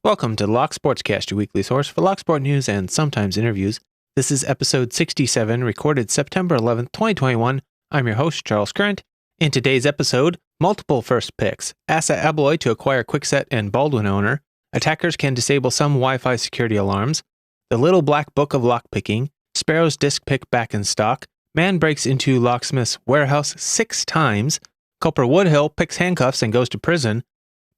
Welcome to the Lock Sportscast, your weekly source for Locksport news and sometimes interviews. This is episode 67, recorded September 11th, 2021. I'm your host, Charles Current. In today's episode, multiple first picks, ASSA ABLOY to acquire Kwikset and Baldwin owner, attackers can disable some Wi-Fi security alarms, the Little Black Book of Lockpicking, Sparrows Disc Pick back in stock, man breaks into locksmith's warehouse 6 times, Culper Woodhull picks handcuffs and goes to prison,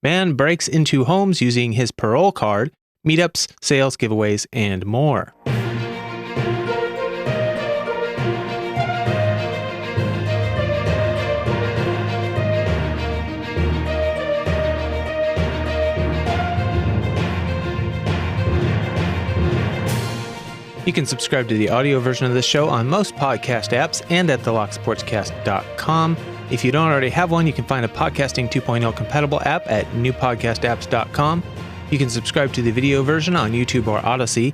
man breaks into homes using his parole card, meetups, sales, giveaways, and more. You can subscribe to the audio version of this show on most podcast apps and at thelocksportscast.com. If you don't already have one, you can find a Podcasting 2.0 compatible app at newpodcastapps.com. You can subscribe to the video version on YouTube or Odyssey.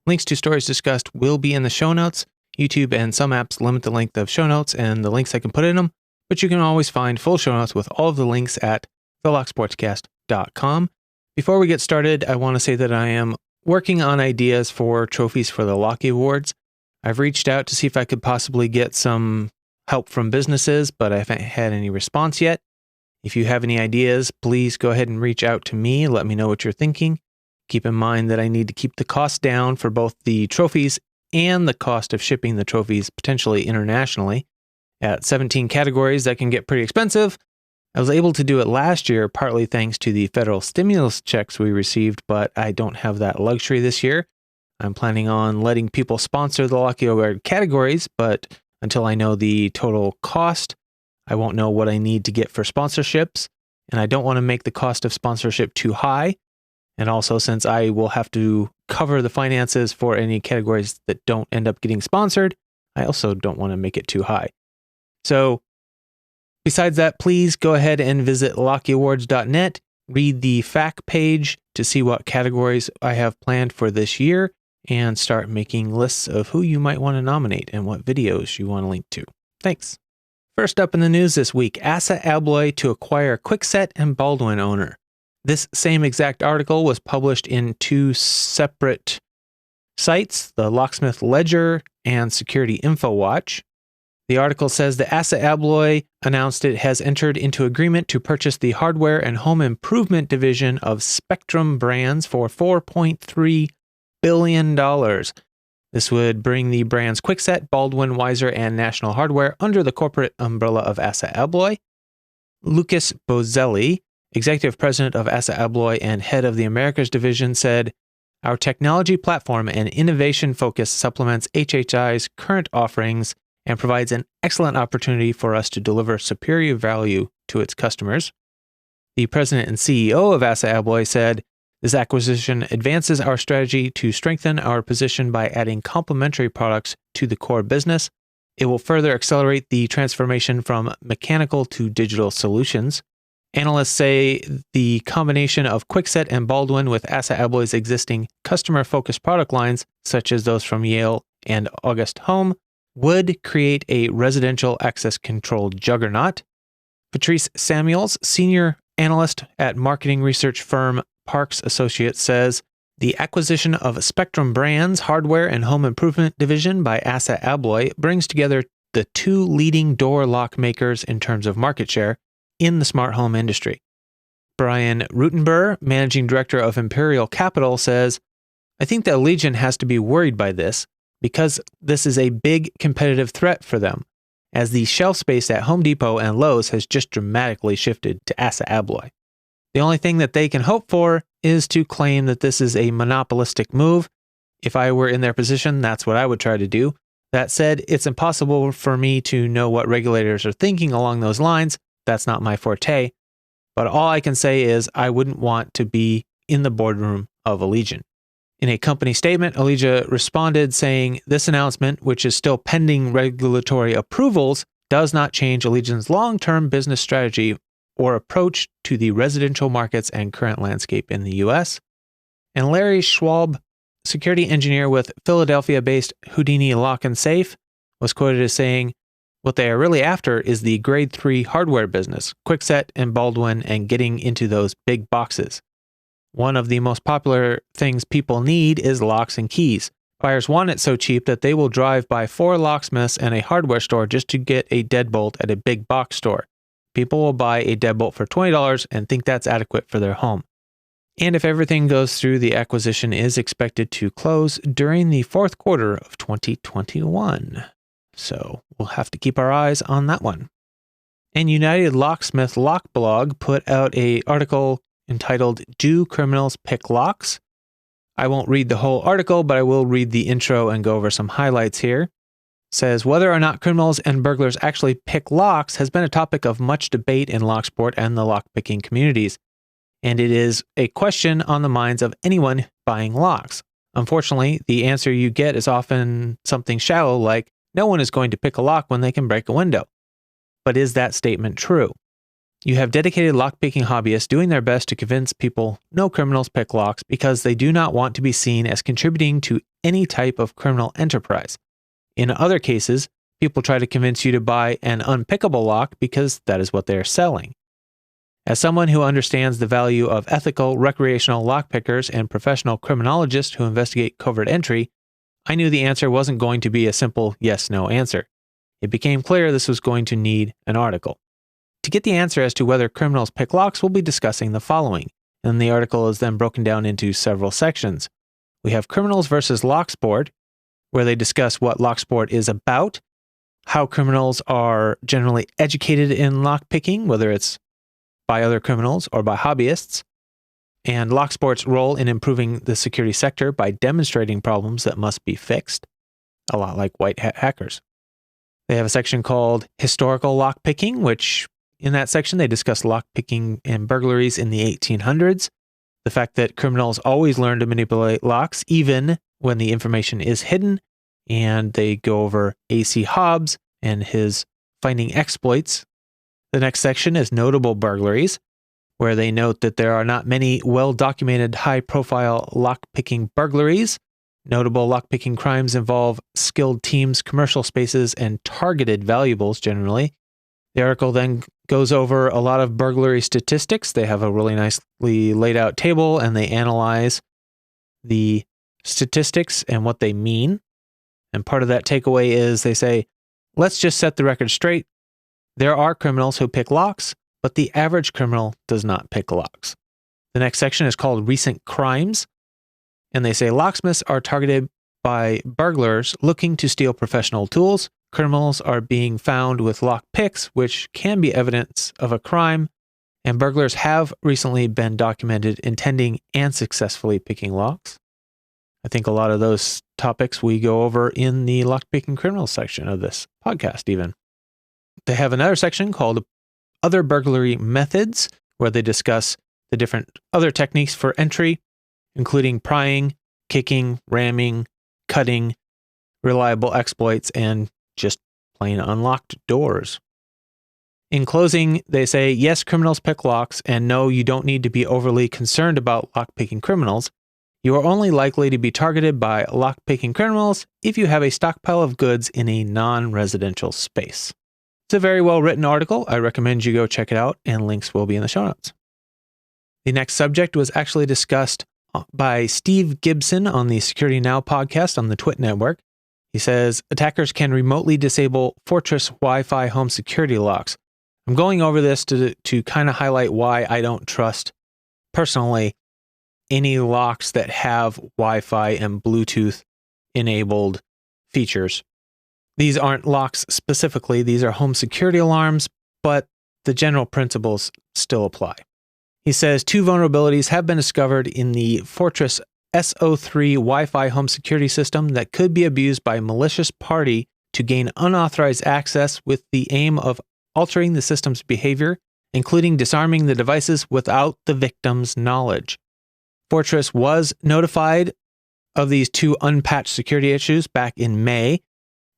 Links to stories discussed will be in the show notes. YouTube and some apps limit the length of show notes and the links I can put in them, but you can always find full show notes with all of the links at thelocksportscast.com. Before we get started, I want to say that I am working on ideas for trophies for the Locky Awards. I've reached out to see if I could possibly get some help from businesses, but I haven't had any response yet. If you have any ideas, please go ahead and reach out to me. Let me know what you're thinking. Keep in mind that I need to keep the cost down for both the trophies and the cost of shipping the trophies potentially internationally. At 17 categories, that can get pretty expensive. I was able to do it last year, partly thanks to the federal stimulus checks we received, but I don't have that luxury this year. I'm planning on letting people sponsor the Locky Award categories, but until I know the total cost, I won't know what I need to get for sponsorships, and I don't want to make the cost of sponsorship too high. And also, since I will have to cover the finances for any categories that don't end up getting sponsored, I also don't want to make it too high. So, besides that, please go ahead and visit lockyawards.net, read the fact page to see what categories I have planned for this year, and start making lists of who you might want to nominate and what videos you want to link to. Thanks. First up in the news this week, ASSA ABLOY to acquire Kwikset and Baldwin owner. This same exact article was published in 2 separate sites, the Locksmith Ledger and Security Info Watch. The article says that ASSA ABLOY announced it has entered into agreement to purchase the hardware and home improvement division of Spectrum Brands for $4.3 billion. This would bring the brands Kwikset, Baldwin, Weiser, and National Hardware under the corporate umbrella of ASSA ABLOY. Lucas Bozelli, executive president of ASSA ABLOY and head of the Americas division, said, "Our technology platform and innovation focus supplements HHI's current offerings and provides an excellent opportunity for us to deliver superior value to its customers." The president and CEO of ASSA ABLOY said, "This acquisition advances our strategy to strengthen our position by adding complementary products to the core business. It will further accelerate the transformation from mechanical to digital solutions." Analysts say the combination of Kwikset and Baldwin with ASSA ABLOY's existing customer-focused product lines, such as those from Yale and August Home, would create a residential access control juggernaut. Patrice Samuels, senior analyst at marketing research firm Parks Associates, says the acquisition of Spectrum Brands hardware and home improvement division by ASSA ABLOY brings together the 2 leading door lock makers in terms of market share in the smart home industry. Brian Rutenberg, managing director of Imperial Capital, says, "I think that Allegion has to be worried by this because this is a big competitive threat for them, as the shelf space at Home Depot and Lowe's has just dramatically shifted to ASSA ABLOY. The only thing that they can hope for is to claim that this is a monopolistic move. If I were in their position, that's what I would try to do. That said, it's impossible for me to know what regulators are thinking along those lines. That's not my forte. But all I can say is I wouldn't want to be in the boardroom of Allegion." In a company statement, Allegion responded saying, "This announcement, which is still pending regulatory approvals, does not change Allegion's long-term business strategy or approach to the residential markets and current landscape in the U.S. And Larry Schwab, security engineer with Philadelphia-based Houdini Lock and Safe, was quoted as saying, "What they are really after is the grade 3 hardware business, Kwikset and Baldwin, and getting into those big boxes. One of the most popular things people need is locks and keys. Buyers want it so cheap that they will drive by 4 locksmiths and a hardware store just to get a deadbolt at a big box store. People will buy a deadbolt for $20 and think that's adequate for their home. And if everything goes through, the acquisition is expected to close during the fourth quarter of 2021. So we'll have to keep our eyes on that one. And United Locksmith Lock Blog put out an article entitled Do Criminals Pick Locks? I won't read the whole article, but I will read the intro and go over some highlights here. It says, whether or not criminals and burglars actually pick locks has been a topic of much debate in locksport and the lockpicking communities. And it is a question on the minds of anyone buying locks. Unfortunately, the answer you get is often something shallow like, no one is going to pick a lock when they can break a window. But is that statement true? You have dedicated lockpicking hobbyists doing their best to convince people no criminals pick locks because they do not want to be seen as contributing to any type of criminal enterprise. In other cases, people try to convince you to buy an unpickable lock because that is what they are selling. As someone who understands the value of ethical, recreational lockpickers and professional criminologists who investigate covert entry, I knew the answer wasn't going to be a simple yes-no answer. It became clear this was going to need an article. To get the answer as to whether criminals pick locks, we'll be discussing the following, and the article is then broken down into several sections. We have criminals versus locksport, where they discuss what locksport is about, how criminals are generally educated in lockpicking, whether it's by other criminals or by hobbyists, and locksport's role in improving the security sector by demonstrating problems that must be fixed, a lot like white hat hackers. They have a section called Historical Lockpicking, which in that section they discuss lockpicking and burglaries in the 1800s, the fact that criminals always learn to manipulate locks even when the information is hidden, and they go over A.C. Hobbs and his finding exploits. The next section is Notable Burglaries, where they note that there are not many well-documented high-profile lockpicking burglaries. Notable lockpicking crimes involve skilled teams, commercial spaces, and targeted valuables generally. The article then goes over a lot of burglary statistics. They have a really nicely laid out table, and they analyze the statistics and what they mean. And part of that takeaway is they say, let's just set the record straight. There are criminals who pick locks, but the average criminal does not pick locks. The next section is called Recent Crimes, and they say locksmiths are targeted by burglars looking to steal professional tools. Criminals are being found with lock picks, which can be evidence of a crime, and burglars have recently been documented intending and successfully picking locks. I think a lot of those topics we go over in the lockpicking criminals section of this podcast even. They have another section called Other Burglary Methods, where they discuss the different other techniques for entry, including prying, kicking, ramming, cutting, reliable exploits, and just plain unlocked doors. In closing, they say, yes, criminals pick locks, and no, you don't need to be overly concerned about lockpicking criminals. You are only likely to be targeted by lockpicking criminals if you have a stockpile of goods in a non-residential space. It's a very well-written article. I recommend you go check it out, and links will be in the show notes. The next subject was actually discussed by Steve Gibson on the Security Now podcast on the Twit Network. He says, attackers can remotely disable Fortress Wi-Fi home security locks. I'm going over this to kind of highlight why I don't trust, personally, any locks that have Wi-Fi and Bluetooth enabled features. These aren't locks specifically, these are home security alarms, but the general principles still apply. He says 2 vulnerabilities have been discovered in the Fortress SO3 Wi-Fi home security system that could be abused by a malicious party to gain unauthorized access with the aim of altering the system's behavior, including disarming the devices without the victim's knowledge. Fortress was notified of these 2 unpatched security issues back in May.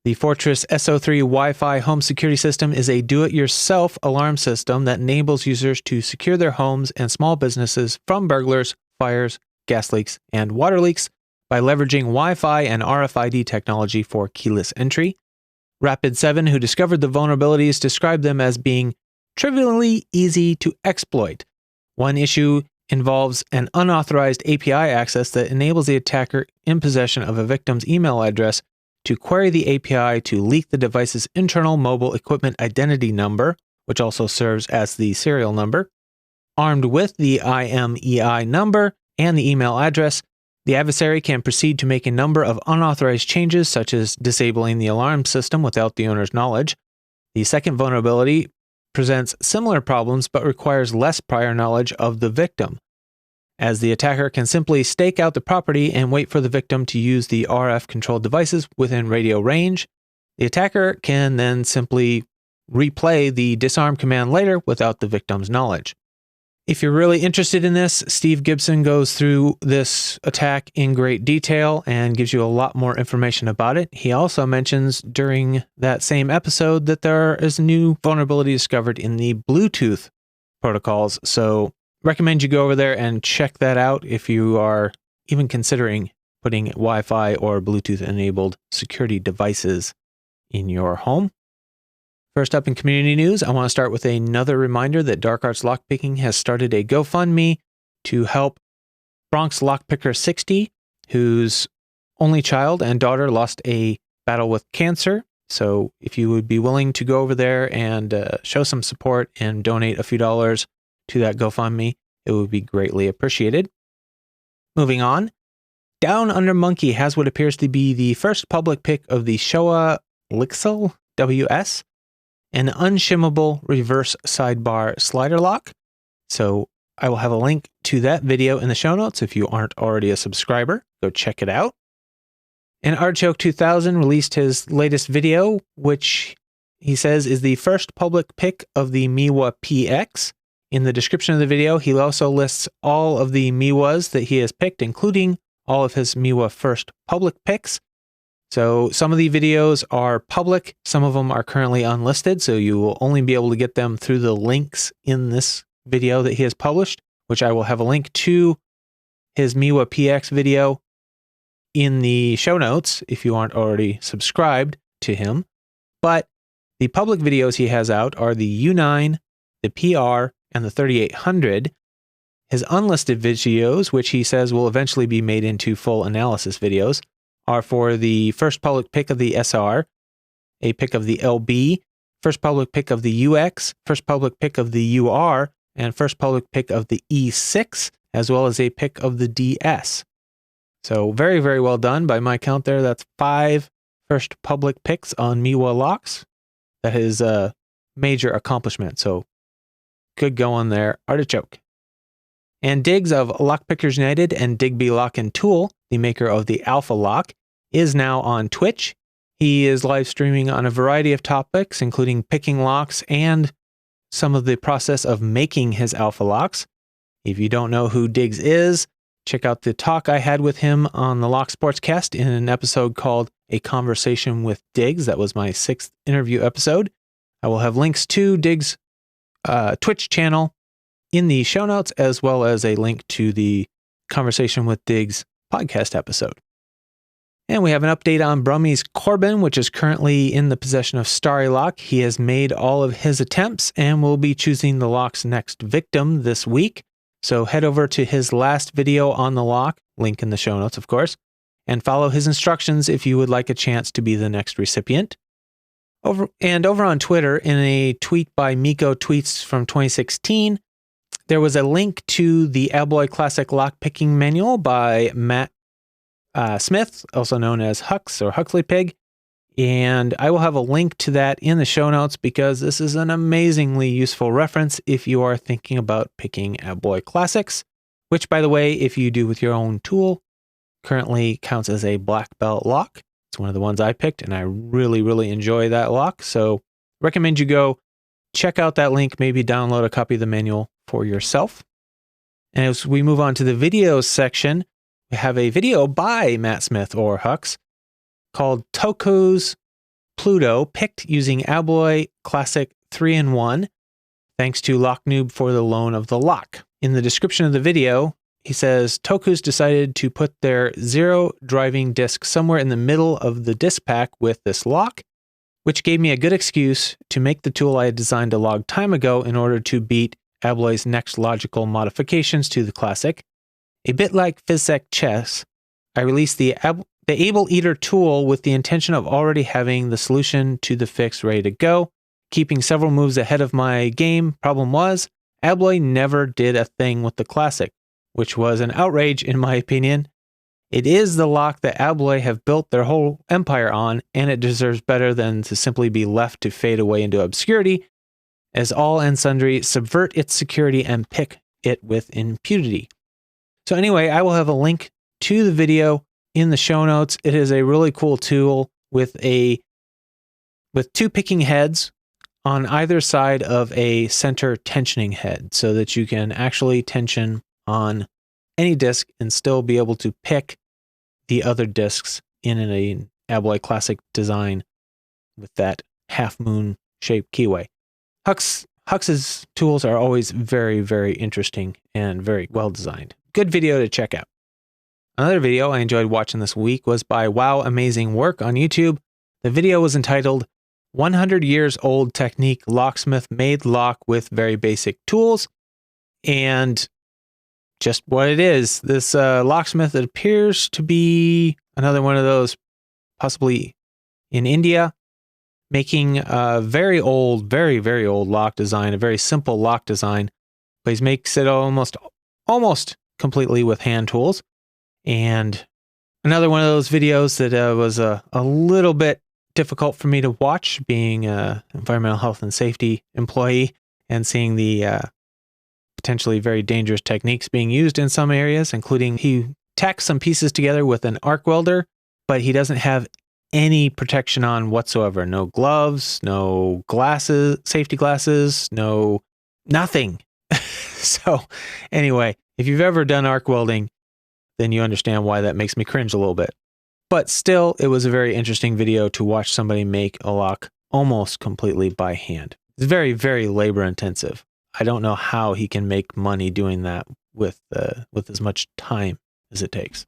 The Fortress SO3 Wi-Fi home security system is a do-it-yourself alarm system that enables users to secure their homes and small businesses from burglars, fires, gas leaks, and water leaks by leveraging Wi-Fi and RFID technology for keyless entry. Rapid7, who discovered the vulnerabilities, described them as being trivially easy to exploit. One issue involves an unauthorized API access that enables the attacker in possession of a victim's email address to query the API to leak the device's internal mobile equipment identity number, which also serves as the serial number. Armed with the IMEI number and the email address, the adversary can proceed to make a number of unauthorized changes, such as disabling the alarm system without the owner's knowledge. The second vulnerability presents similar problems but requires less prior knowledge of the victim, as the attacker can simply stake out the property and wait for the victim to use the RF-controlled devices within radio range. The attacker can then simply replay the disarm command later without the victim's knowledge. If you're really interested in this, Steve Gibson goes through this attack in great detail and gives you a lot more information about it. He also mentions during that same episode that there is a new vulnerability discovered in the Bluetooth protocols. So recommend you go over there and check that out if you are even considering putting Wi-Fi or Bluetooth enabled security devices in your home. First up in community news, I want to start with another reminder that Dark Arts Lockpicking has started a GoFundMe to help Bronx Lockpicker 60, whose only child and daughter lost a battle with cancer. So if you would be willing to go over there and show some support and donate a few dollars to that GoFundMe, it would be greatly appreciated. Moving on, Down Under Monkey has what appears to be the first public pick of the Showa Lixil WS, an unshimmable reverse sidebar slider lock. So I will have a link to that video in the show notes. If you aren't already a subscriber, go check it out. And Artichoke 2000 released his latest video, which he says is the first public pick of the MIWA PX. In the description of the video, he also lists all of the MIWAs that he has picked, including all of his MIWA first public picks. So some of the videos are public, some of them are currently unlisted, so you will only be able to get them through the links in this video that he has published, which I will have a link to his MIWA PX video in the show notes if you aren't already subscribed to him. But the public videos he has out are the U9, the PR, and the 3800. His unlisted videos, which he says will eventually be made into full analysis videos, are for the first public pick of the SR, a pick of the LB, first public pick of the UX, first public pick of the UR, and first public pick of the E6, as well as a pick of the DS. So very, very well done. By my count there, that's 5 first public picks on MIWA locks. That is a major accomplishment. So good going there, Artichoke. And Diggs of Lockpickers United and Digby Lock and Tool, the maker of the Alpha Lock, is now on Twitch. He is live streaming on a variety of topics, including picking locks and some of the process of making his Alpha Locks. If you don't know who Diggs is, check out the talk I had with him on the Lock Sportscast in an episode called A Conversation with Diggs. That was my 6th interview episode. I will have links to Diggs' Twitch channel in the show notes, as well as a link to the Conversation with Diggs podcast episode. And we have an update on Brummie's Corbin, which is currently in the possession of Starry Lock. He has made all of his attempts and will be choosing the lock's next victim this week. So head over to his last video on the lock, link in the show notes, of course, and follow his instructions if you would like a chance to be the next recipient. Over on Twitter, in a tweet by Miko Tweets from 2016, there was a link to the Albloy Classic Lockpicking Manual by Matt Smith, also known as Hux or Huxley Pig, and I will have a link to that in the show notes because this is an amazingly useful reference if you are thinking about picking Albloy Classics, which, by the way, if you do with your own tool, currently counts as a black belt lock. It's one of the ones I picked, and I really, really enjoy that lock, so recommend you go check out that link, maybe download a copy of the manual for yourself. And as we move on to the videos section, we have a video by Matt Smith or Hux called Tokoz Pluto, picked using Albloy Classic 3-in-1. Thanks to LockNoob for the loan of the lock. In the description of the video, he says, Tokoz decided to put their zero driving disc somewhere in the middle of the disc pack with this lock, which gave me a good excuse to make the tool I had designed a long time ago in order to beat Albloy's next logical modifications to the Classic. A bit like Physec Chess, I released the Able Eater tool with the intention of already having the solution to the fix ready to go, keeping several moves ahead of my game. Problem was, Albloy never did a thing with the Classic, which was an outrage in my opinion. It is the lock that Albloy have built their whole empire on, and it deserves better than to simply be left to fade away into obscurity, as all and sundry subvert its security and pick it with impunity. So anyway, I will have a link to the video in the show notes. It is a really cool tool with two picking heads on either side of a center tensioning head, so that you can actually tension on any disc and still be able to pick the other discs in an Albloy Classic design with that half moon shaped keyway. Hux's tools are always very, very interesting and very well designed. Good video to check out. Another video I enjoyed watching this week was by Wow Amazing Work on YouTube. The video was entitled 100 Years Old Technique Locksmith Made Lock with Very Basic Tools. And just what it is, this locksmith, it appears to be another one of those, possibly in India, making a very old, very, very old lock design, a very simple lock design, but he makes it almost completely with hand tools. And another one of those videos that was a little bit difficult for me to watch, being an environmental health and safety employee and seeing the potentially very dangerous techniques being used in some areas, including he tacks some pieces together with an arc welder, but he doesn't have any protection on whatsoever. No gloves, no glasses, safety glasses, no nothing. So anyway, if you've ever done arc welding, then you understand why that makes me cringe a little bit. But still, it was a very interesting video to watch somebody make a lock almost completely by hand. It's very, very labor intensive. I don't know how he can make money doing that with as much time as it takes.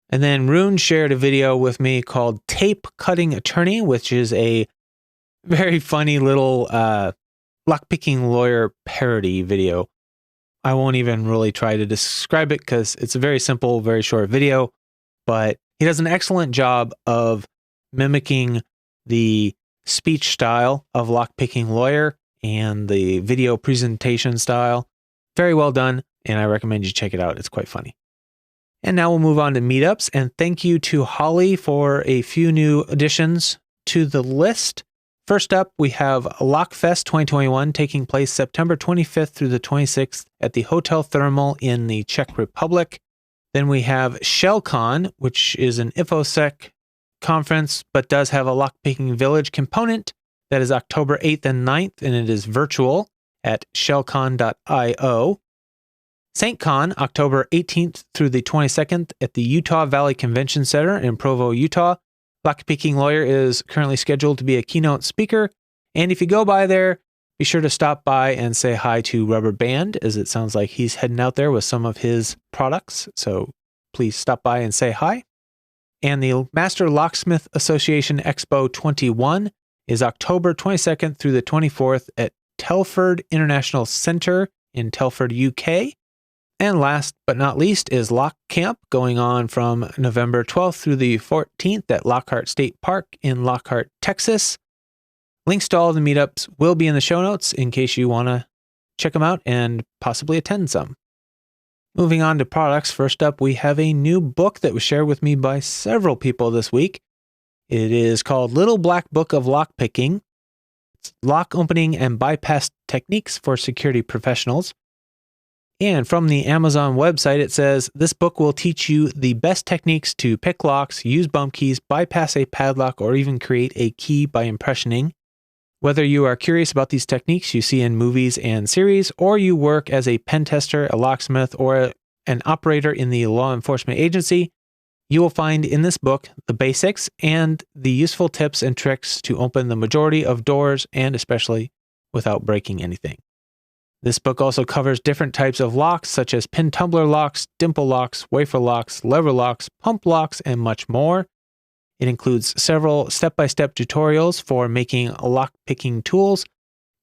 And then Rune shared a video with me called Tape Cutting Attorney, which is a very funny little lockpicking lawyer parody video. I won't even really try to describe it because it's a very simple, very short video, but he does an excellent job of mimicking the speech style of lockpicking lawyer and the video presentation style. Very well done, and I recommend you check it out. It's quite funny. And now we'll move on to meetups, and thank you to Holly for a few new additions to the list. First up, we have Lockfest 2021 taking place September 25th through the 26th at the Hotel Thermal in the Czech Republic. Then we have ShellCon, which is an InfoSec conference, but does have a lockpicking village component. That is October 8th and 9th, and it is virtual at shellcon.io. SaintCon, October 18th through the 22nd at the Utah Valley Convention Center in Provo, Utah. Lockpicking Lawyer is currently scheduled to be a keynote speaker, and if you go by there, be sure to stop by and say hi to Rubber Band, as it sounds like he's heading out there with some of his products, so please stop by and say hi. And the Master Locksmith Association Expo 21 is October 22nd through the 24th at Telford International Centre in Telford, UK. And last but not least is Lock Camp, going on from November 12th through the 14th at Lockhart State Park in Lockhart, Texas. Links to all of the meetups will be in the show notes in case you want to check them out and possibly attend some. Moving on to products, first up we have a new book that was shared with me by several people this week. It is called Little Black Book of Lockpicking. It's lock opening and bypass techniques for security professionals. And from the Amazon website, it says, this book will teach you the best techniques to pick locks, use bump keys, bypass a padlock, or even create a key by impressioning. Whether you are curious about these techniques you see in movies and series, or you work as a pen tester, a locksmith, or an operator in the law enforcement agency, you will find in this book the basics and the useful tips and tricks to open the majority of doors, and especially without breaking anything. This book also covers different types of locks, such as pin tumbler locks, dimple locks, wafer locks, lever locks, pump locks, and much more. It includes several step-by-step tutorials for making lock-picking tools,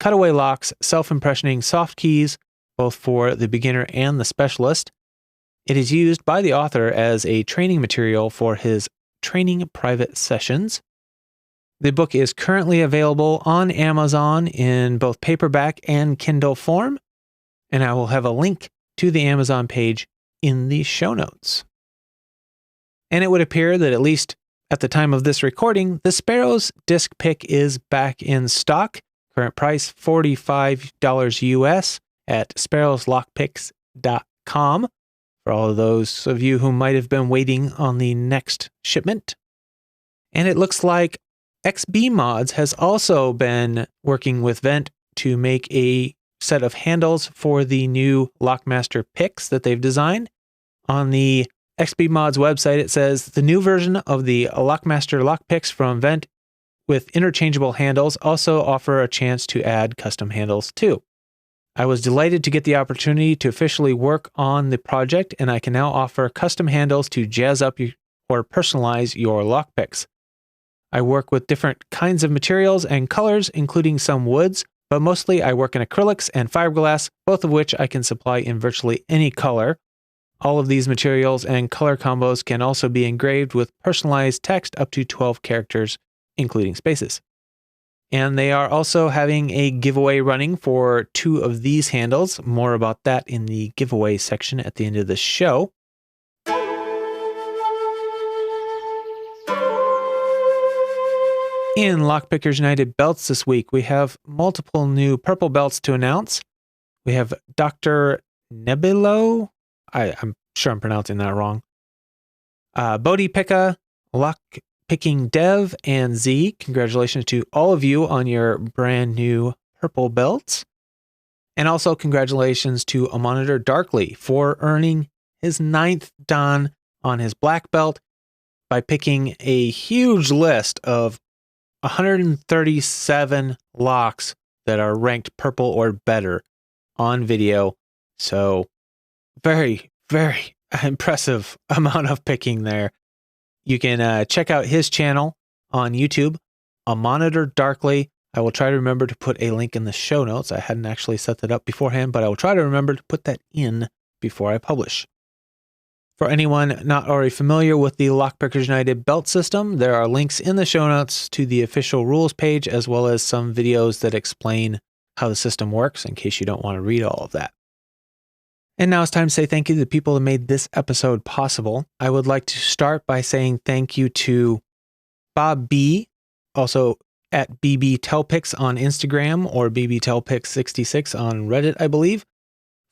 cutaway locks, self-impressioning soft keys, both for the beginner and the specialist. It is used by the author as a training material for his training private sessions. The book is currently available on Amazon in both paperback and Kindle form, and I will have a link to the Amazon page in the show notes. And it would appear that, at least at the time of this recording, the Sparrows Disc Pick is back in stock. Current price $45 US at sparrowslockpicks.com for all of those of you who might have been waiting on the next shipment. And it looks like XBmod has also been working with Vent to make a set of handles for the new Lockmaster picks that they've designed. On the XBmod's website, it says the new version of the Lockmaster Lockpicks from Vent with interchangeable handles also offer a chance to add custom handles too. I was delighted to get the opportunity to officially work on the project, and I can now offer custom handles to jazz up or personalize your lockpicks. I work with different kinds of materials and colors, including some woods, but mostly I work in acrylics and fiberglass, both of which I can supply in virtually any color. All of these materials and color combos can also be engraved with personalized text up to 12 characters, including spaces. And they are also having a giveaway running for 2 of these handles. More about that in the giveaway section at the end of the show. In Lockpickers United belts this week, we have multiple new purple belts to announce. We have Dr. Nebilo. I'm sure I'm pronouncing that wrong. Bodhi Pika, Lockpicking Dev, and Z. Congratulations to all of you on your brand new purple belts. And also congratulations to A Monitor Darkly for earning his 9th dan on his black belt by picking a huge list of 137 locks that are ranked purple or better on video. So very, very impressive amount of picking there. You can check out his channel on YouTube, A Monitor Darkly. I will try to remember to put a link in the show notes. I hadn't actually set that up beforehand, but I will try to remember to put that in before I publish. For anyone not already familiar with the Lockpickers United belt system, there are links in the show notes to the official rules page, as well as some videos that explain how the system works in case you don't want to read all of that. And now it's time to say thank you to the people that made this episode possible. I would like to start by saying thank you to Bob B, also at BBTellPicks on Instagram or BBTellPicks66 on Reddit, I believe,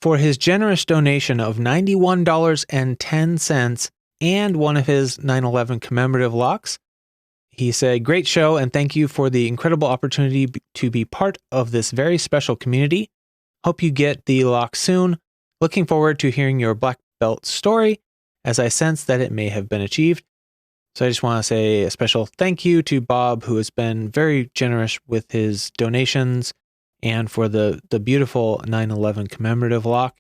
for his generous donation of $91.10 and one of his 9/11 commemorative locks. He said, "Great show, and thank you for the incredible opportunity to be part of this very special community. Hope you get the lock soon. Looking forward to hearing your black belt story, as I sense that it may have been achieved." So I just want to say a special thank you to Bob, who has been very generous with his donations and for the beautiful 9/11 commemorative lock.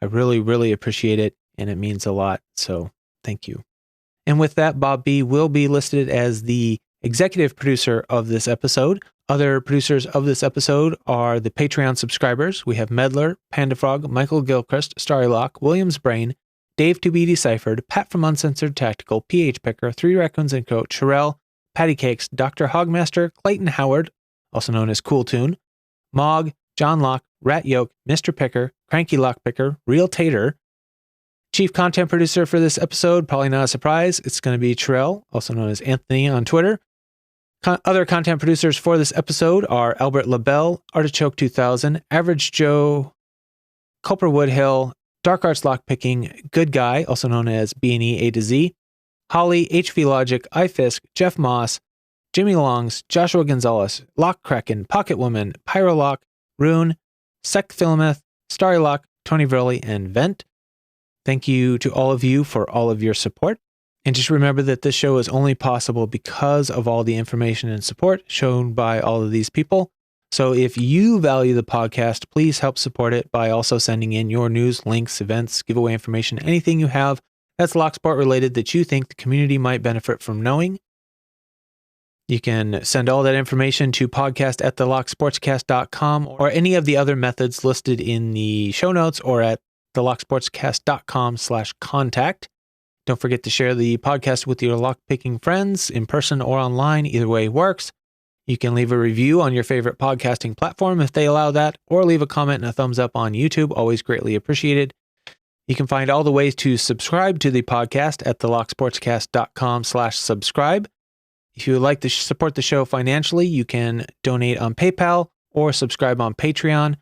I really, really appreciate it, and it means a lot. So thank you. And with that, Bob B will be listed as the executive producer of this episode. Other producers of this episode are the Patreon subscribers. We have Medler, Pandafrog, Michael Gilchrist, Starrylock, Williams Brain, Dave to be Deciphered, Pat from Uncensored Tactical, PH Picker, 3 Raccoons and Coat, Sherelle, Patty Cakes, Dr. Hogmaster, Clayton Howard, also known as Cool Tune, Mog, John Locke, Rat Yoke, Mr. Picker, Cranky Lockpicker, Real Tater. Chief content producer for this episode, probably not a surprise, it's going to be Terrell, also known as Anthony on Twitter. Other content producers for this episode are Albert LaBelle, Artichoke 2000, Average Joe, Culper Woodhull, Dark Arts Lockpicking, Good Guy, also known as B&E A to Z, Holly, HV Logic, iFisk, Jeff Moss, Jimmy Longs, Joshua Gonzalez, Lock Kraken, Pocket Woman, Pyrolock, Rune, Sec Philomath, Starrylock, Tony Verley, and Vent. Thank you to all of you for all of your support. And just remember that this show is only possible because of all the information and support shown by all of these people. So if you value the podcast, please help support it by also sending in your news, links, events, giveaway information, anything you have that's Locksport related that you think the community might benefit from knowing. You can send all that information to podcast@thelocksportscast.com or any of the other methods listed in the show notes or at thelocksportscast.com/contact. Don't forget to share the podcast with your lockpicking friends in person or online. Either way works. You can leave a review on your favorite podcasting platform if they allow that, or leave a comment and a thumbs up on YouTube. Always greatly appreciated. You can find all the ways to subscribe to the podcast at thelocksportscast.com/subscribe. If you would like to support the show financially, you can donate on PayPal or subscribe on Patreon.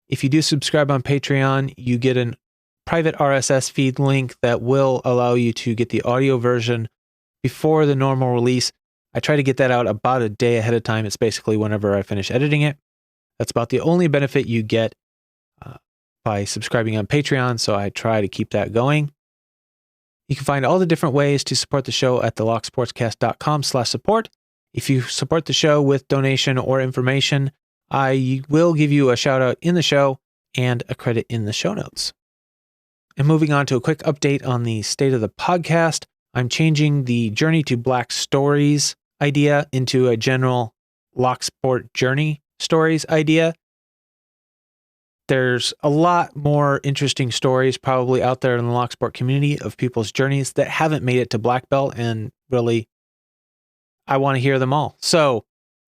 If you do subscribe on Patreon, you get a private RSS feed link that will allow you to get the audio version before the normal release. I try to get that out about a day ahead of time. It's basically whenever I finish editing it. That's about the only benefit you get by subscribing on Patreon, so I try to keep that going. You can find all the different ways to support the show at thelocksportscast.com/support. If you support the show with donation or information, I will give you a shout out in the show and a credit in the show notes. And moving on to a quick update on the state of the podcast, I'm changing the Journey to Black Stories idea into a general Locksport Journey Stories idea. There's a lot more interesting stories probably out there in the Locksport community of people's journeys that haven't made it to Black Belt, and really, I want to hear them all. So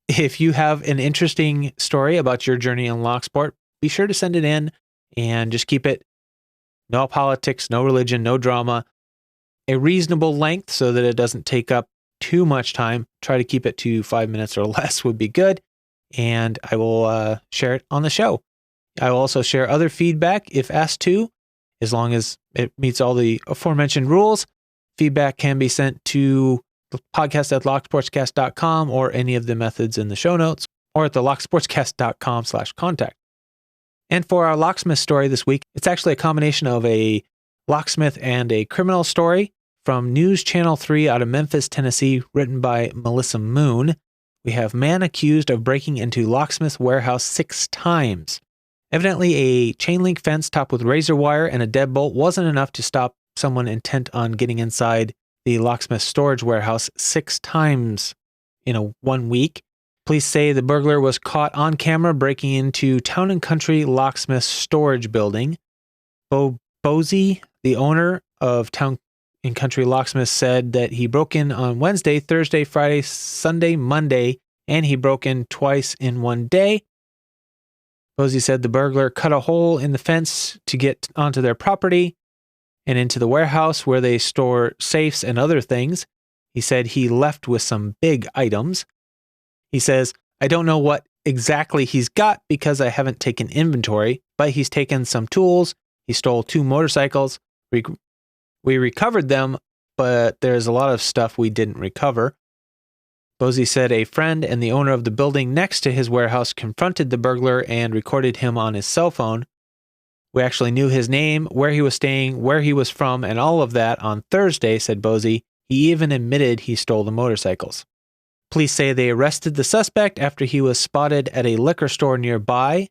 if you have an interesting story about your journey in Locksport, be sure to send it in and just keep it no politics, no religion, no drama, a reasonable length so that it doesn't take up too much time. Try to keep it to 5 minutes or less would be good, and I will share it on the show. I will also share other feedback if asked to, as long as it meets all the aforementioned rules. Feedback can be sent to the podcast@locksportscast.com or any of the methods in the show notes, or at the locksportscast.com/contact. And for our locksmith story this week, it's actually a combination of a locksmith and a criminal story from News Channel 3 out of Memphis, Tennessee, written by Melissa Moon. We have man accused of breaking into locksmith warehouse 6 times. Evidently, a chain link fence topped with razor wire and a deadbolt wasn't enough to stop someone intent on getting inside the locksmith storage warehouse 6 times in 1 week. Police say the burglar was caught on camera breaking into Town & Country Locksmith Storage Building. Bo Bozy, the owner of Town & Country Locksmith, said that he broke in on Wednesday, Thursday, Friday, Sunday, Monday, and he broke in twice in 1 day. Bozy said the burglar cut a hole in the fence to get onto their property and into the warehouse where they store safes and other things. He said he left with some big items. He says, "I don't know what exactly he's got because I haven't taken inventory, but he's taken some tools. He stole 2 motorcycles. We recovered them, but there's a lot of stuff we didn't recover." Bozy said a friend and the owner of the building next to his warehouse confronted the burglar and recorded him on his cell phone. "We actually knew his name, where he was staying, where he was from, and all of that on Thursday," said Bozy. "He even admitted he stole the motorcycles." Police say they arrested the suspect after he was spotted at a liquor store nearby.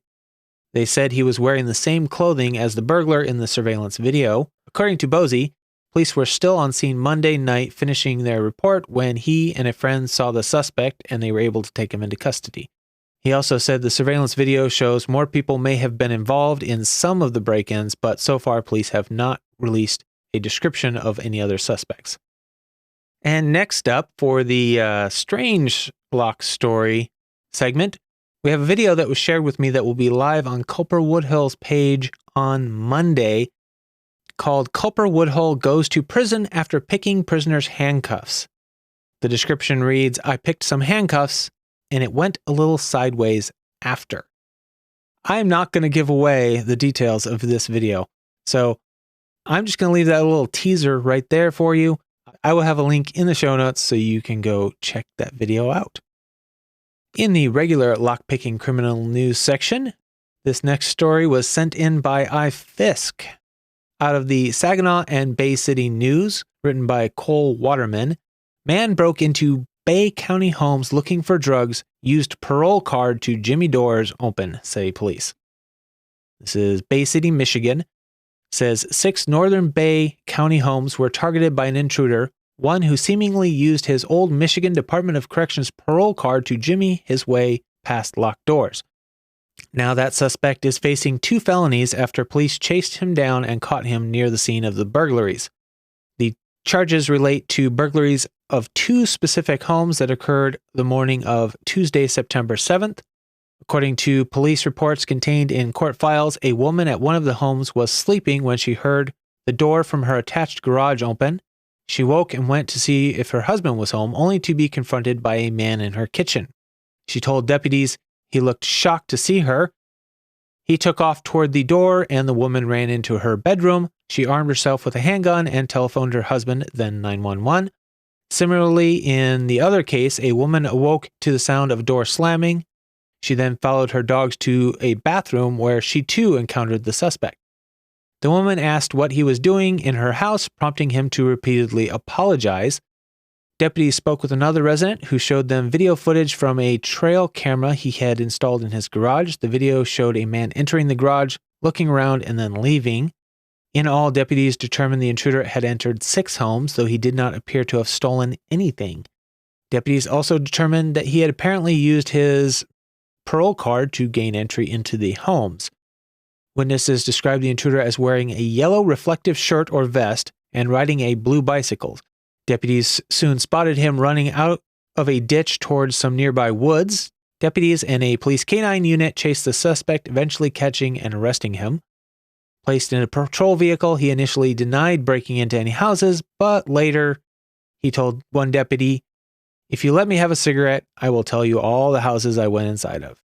They said he was wearing the same clothing as the burglar in the surveillance video. According to Bozy, police were still on scene Monday night finishing their report when he and a friend saw the suspect and they were able to take him into custody. He also said the surveillance video shows more people may have been involved in some of the break-ins, but so far police have not released a description of any other suspects. And next up for the Strange Block Story segment, we have a video that was shared with me that will be live on Culper Woodhull's page on Monday, called "Culper Woodhull Goes to Prison After Picking Prisoners' Handcuffs." The description reads, "I picked some handcuffs, and it went a little sideways after." I'm not going to give away the details of this video, so I'm just going to leave that little teaser right there for you. I will have a link in the show notes so you can go check that video out. In the regular lockpicking criminal news section, this next story was sent in by iFisk. Out of the Saginaw and Bay City News, written by Cole Waterman, man broke into Bay County homes looking for drugs, used parole card to Jimmy doors open, say police. This is Bay City, Michigan. Says 6 Northern Bay County homes were targeted by an intruder. one who seemingly used his old Michigan Department of Corrections parole card to jimmy his way past locked doors. Now that suspect is facing 2 felonies after police chased him down and caught him near the scene of the burglaries. The charges relate to burglaries of 2 specific homes that occurred the morning of Tuesday, September 7th. According to police reports contained in court files, a woman at one of the homes was sleeping when she heard the door from her attached garage open. She woke and went to see if her husband was home, only to be confronted by a man in her kitchen. She told deputies he looked shocked to see her. He took off toward the door, and the woman ran into her bedroom. She armed herself with a handgun and telephoned her husband, then 911. Similarly, in the other case, a woman awoke to the sound of a door slamming. She then followed her dogs to a bathroom where she too encountered the suspect. The woman asked what he was doing in her house, prompting him to repeatedly apologize. Deputies spoke with another resident who showed them video footage from a trail camera he had installed in his garage. The video showed a man entering the garage, looking around, and then leaving. In all, deputies determined the intruder had entered 6 homes, though he did not appear to have stolen anything. Deputies also determined that he had apparently used his parole card to gain entry into the homes. Witnesses described the intruder as wearing a yellow reflective shirt or vest and riding a blue bicycle. Deputies soon spotted him running out of a ditch towards some nearby woods. Deputies and a police canine unit chased the suspect, eventually catching and arresting him. Placed in a patrol vehicle, he initially denied breaking into any houses, but later he told one deputy, "If you let me have a cigarette, I will tell you all the houses I went inside of."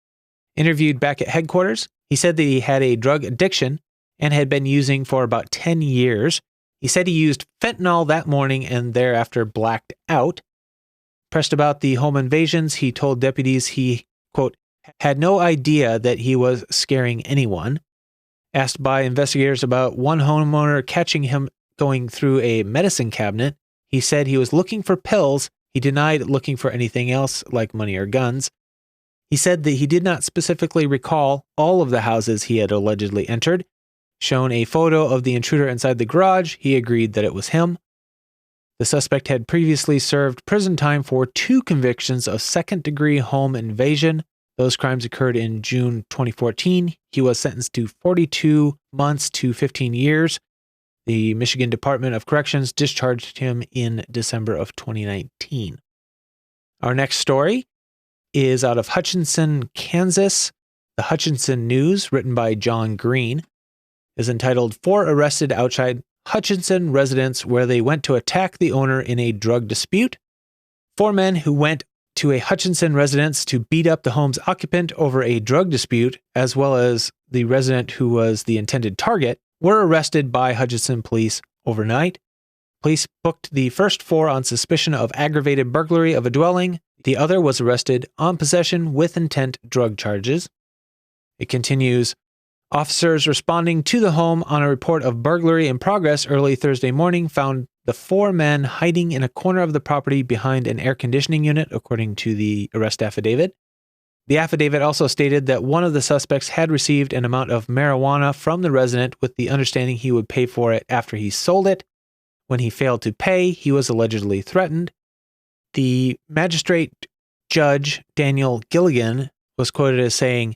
Interviewed back at headquarters, he said that he had a drug addiction and had been using for about 10 years. He said he used fentanyl that morning and thereafter blacked out. Pressed about the home invasions, he told deputies he, quote, had no idea that he was scaring anyone. Asked by investigators about one homeowner catching him going through a medicine cabinet, he said he was looking for pills. He denied looking for anything else like money or guns. He said that he did not specifically recall all of the houses he had allegedly entered. Shown a photo of the intruder inside the garage, he agreed that it was him. The suspect had previously served prison time for 2 convictions of second-degree home invasion. Those crimes occurred in June 2014. He was sentenced to 42 months to 15 years. The Michigan Department of Corrections discharged him in December of 2019. Our next story is out of Hutchinson, Kansas. The Hutchinson News, written by John Green, is entitled 4 Arrested Outside Hutchinson Residence Where They Went to Attack the Owner in a Drug Dispute. 4 men who went to a Hutchinson residence to beat up the home's occupant over a drug dispute, as well as the resident who was the intended target, were arrested by Hutchinson police overnight. Police booked the first 4 on suspicion of aggravated burglary of a dwelling. The other was arrested on possession with intent drug charges. It continues, officers responding to the home on a report of burglary in progress early Thursday morning found the 4 men hiding in a corner of the property behind an air conditioning unit, according to the arrest affidavit. The affidavit also stated that one of the suspects had received an amount of marijuana from the resident with the understanding he would pay for it after he sold it. When he failed to pay, he was allegedly threatened. The magistrate judge, Daniel Gilligan, was quoted as saying,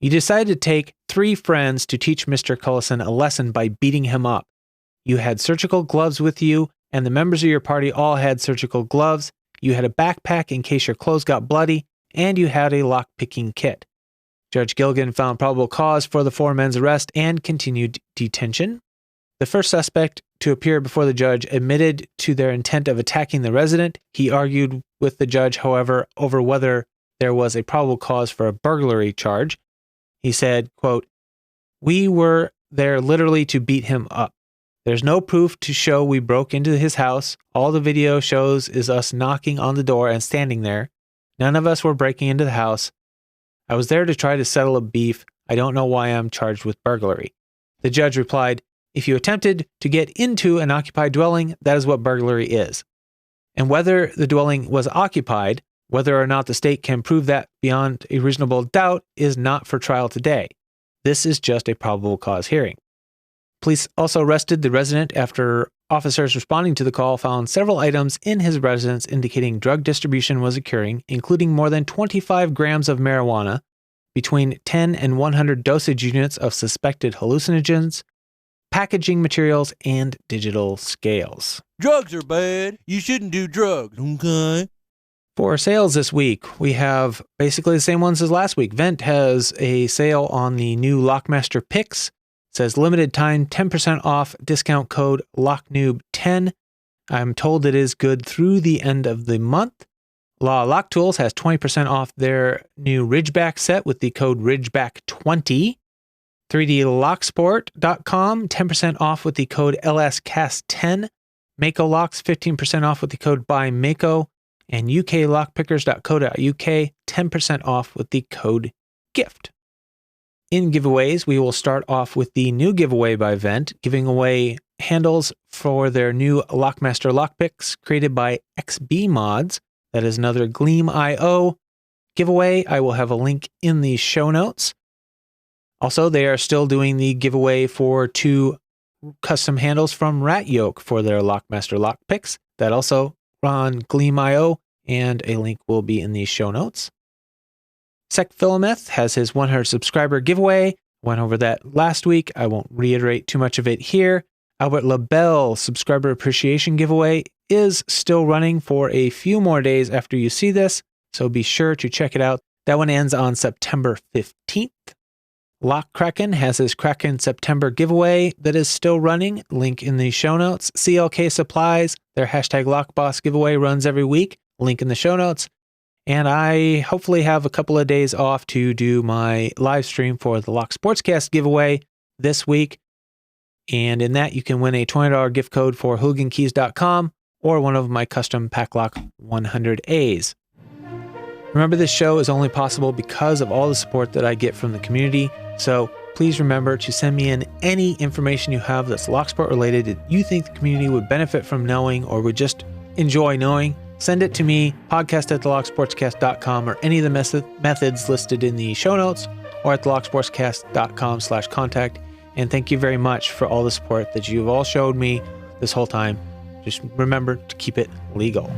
"You decided to take 3 friends to teach Mr. Cullison a lesson by beating him up. You had surgical gloves with you, and the members of your party all had surgical gloves. You had a backpack in case your clothes got bloody, and you had a lockpicking kit." Judge Gilligan found probable cause for the 4 men's arrest and continued detention. The first suspect to appear before the judge admitted to their intent of attacking the resident. He argued with the judge, however, over whether there was a probable cause for a burglary charge. He said, quote, "We were there literally to beat him up. There's no proof to show we broke into his house. All the video shows is us knocking on the door and standing there. None of us were breaking into the house. I was there to try to settle a beef. I don't know why I'm charged with burglary." The judge replied, "If you attempted to get into an occupied dwelling, that is what burglary is. And whether the dwelling was occupied, whether or not the state can prove that beyond a reasonable doubt, is not for trial today. This is just a probable cause hearing." Police also arrested the resident after Officers responding to the call found several items in his residence indicating drug distribution was occurring, including more than 25 grams of marijuana, between 10 and 100 dosage units of suspected hallucinogens, packaging materials, and digital scales. Drugs are bad. You shouldn't do drugs, okay? For sales this week, we have basically the same ones as last week. Vent has a sale on the new Lockmaster Picks. It says limited time 10% off, discount code LOCKNOOB10. I'm told it is good through the end of the month. Law Lock Tools has 20% off their new Ridgeback set with the code Ridgeback20. 3DLocksport.com, 10% off with the code LSCast10. Mako Locks, 15% off with the code BuyMako. And uklockpickers.co.uk, 10% off with the code GIFT. In giveaways, we will start off with the new giveaway by Vent, giving away handles for their new Lockmaster Lockpicks created by XBmods. That is another Gleam.io giveaway. I will have a link in the show notes. Also, they are still doing the giveaway for 2 custom handles from Rat Yoke for their Lockmaster Lockpicks. That also on Gleam.io, and a link will be in the show notes. Secphilameth has his 100 subscriber giveaway. Went over that last week. I won't reiterate too much of it here. Albert LaBelle subscriber appreciation giveaway is still running for a few more days after you see this, so be sure to check it out. That one ends on September 15th. Lock Kraken has his Kraken September giveaway that is still running. Link in the show notes. CLK Supplies, their hashtag LockBoss giveaway runs every week. Link in the show notes. And I hopefully have a couple of days off to do my live stream for the Lock Sportscast giveaway this week. And in that, you can win a $20 gift code for hooligankeys.com or one of my custom Packlock 100As. Remember, this show is only possible because of all the support that I get from the community. So please remember to send me in any information you have that's Locksport related that you think the community would benefit from knowing or would just enjoy knowing. Send it to me, podcast@thelocksportscast.com, or any of the methods listed in the show notes, or at thelocksportscast.com/contact. And thank you very much for all the support that you've all showed me this whole time. Just remember to keep it legal.